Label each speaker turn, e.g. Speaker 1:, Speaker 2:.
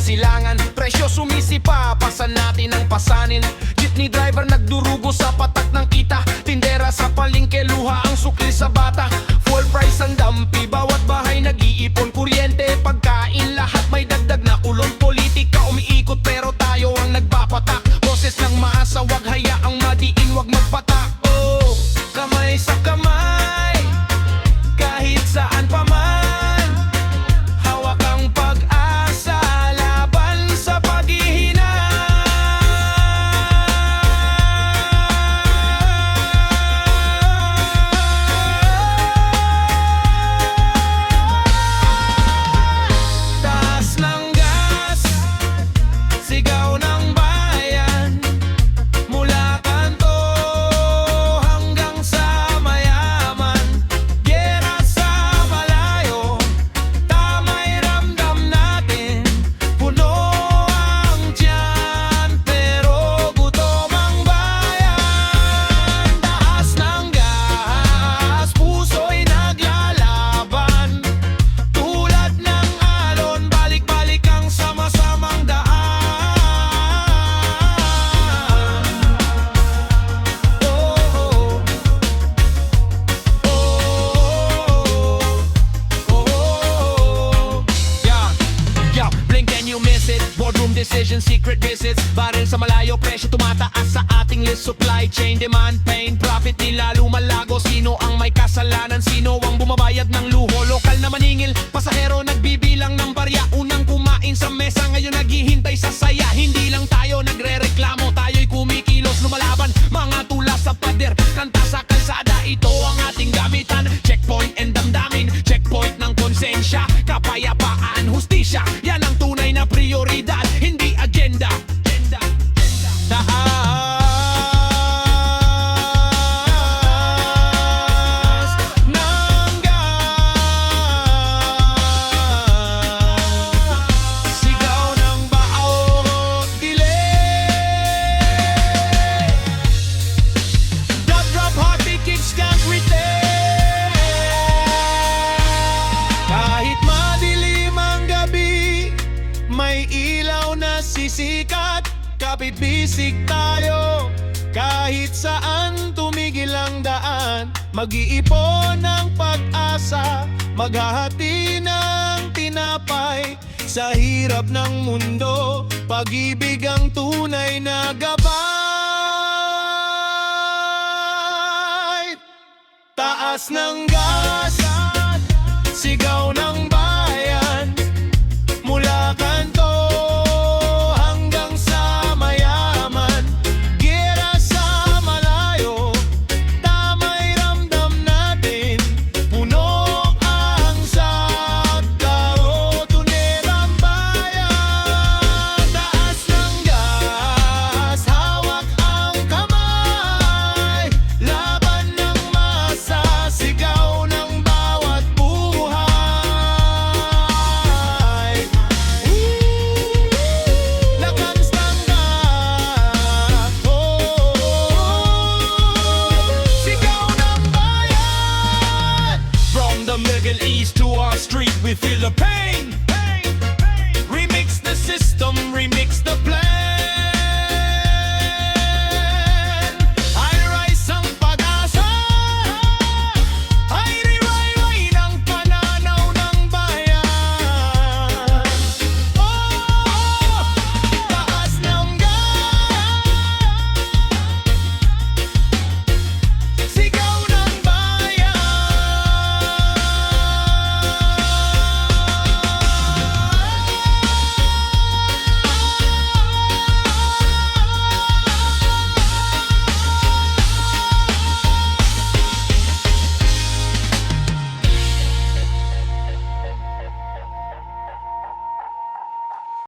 Speaker 1: silangan. Presyo sumisipa, pasan natin ang pasanin. Jeepney driver nagdurugo sa patak ng kita. Tindera sa palengke, luha ang sukli sa bata. Full price ang dampi, bawat bahay nag-iipon. Kuryente, pagkain, lahat may dagdag na ulong. Politika umiikot pero tayo ang nagpapatak. Boses ng maasa, wag hayaang madiin, wag magpatak. Oh, kamay sa kamay, kahit saan pa man. Hawak ang pag-asa, laban sa paghihina. Taas ng gas, sigaw ng bayan, mula kanto hanggang sa mayaman. Giyera sa malayo, tama'y ramdam natin. Puno ang tiyan, pero gutom ang bayan. Taas ng gas, puso'y naglalaban. Tulad ng alon, balik-balik ang sama-samang daan. Yeah, blink and you miss it. Boardroom decisions, secret visits. Baril sa malayo, presyo tumataas sa ating list. Supply chain, demand, pain, profit nila lumalago. Sino ang may kasalanan? Sino ang bumabayad ng luho? Lokal na maningil, pasahero nagbibilang ng barya. Unang kumain sa mesa, ngayon naghihintay sa saya. Hindi lang tayo nagre-reklamo, tayo'y kumikilos lumalaban. Mga tula sa pader, kanta sa kalsada, ito ang ating gamitan. Checkpoint and damdamin, checkpoint ng konsensya. Kapayapaan, hustisya, yan ang tunay na prioridad, hindi agenda. Taas ng gas, sigaw ng bawat delay. Drop heartbeat, kicks can't retain. Kahit madilim ang gabi, may ilaw na sisikat. Kapit bisig tayo, kahit saan tumigil ang daan. Mag-iipon ng pag-asa, maghahati ng tinapay. Sa hirap ng mundo, pag-ibig ang tunay na gabay. Taas ng gas, sigaw ng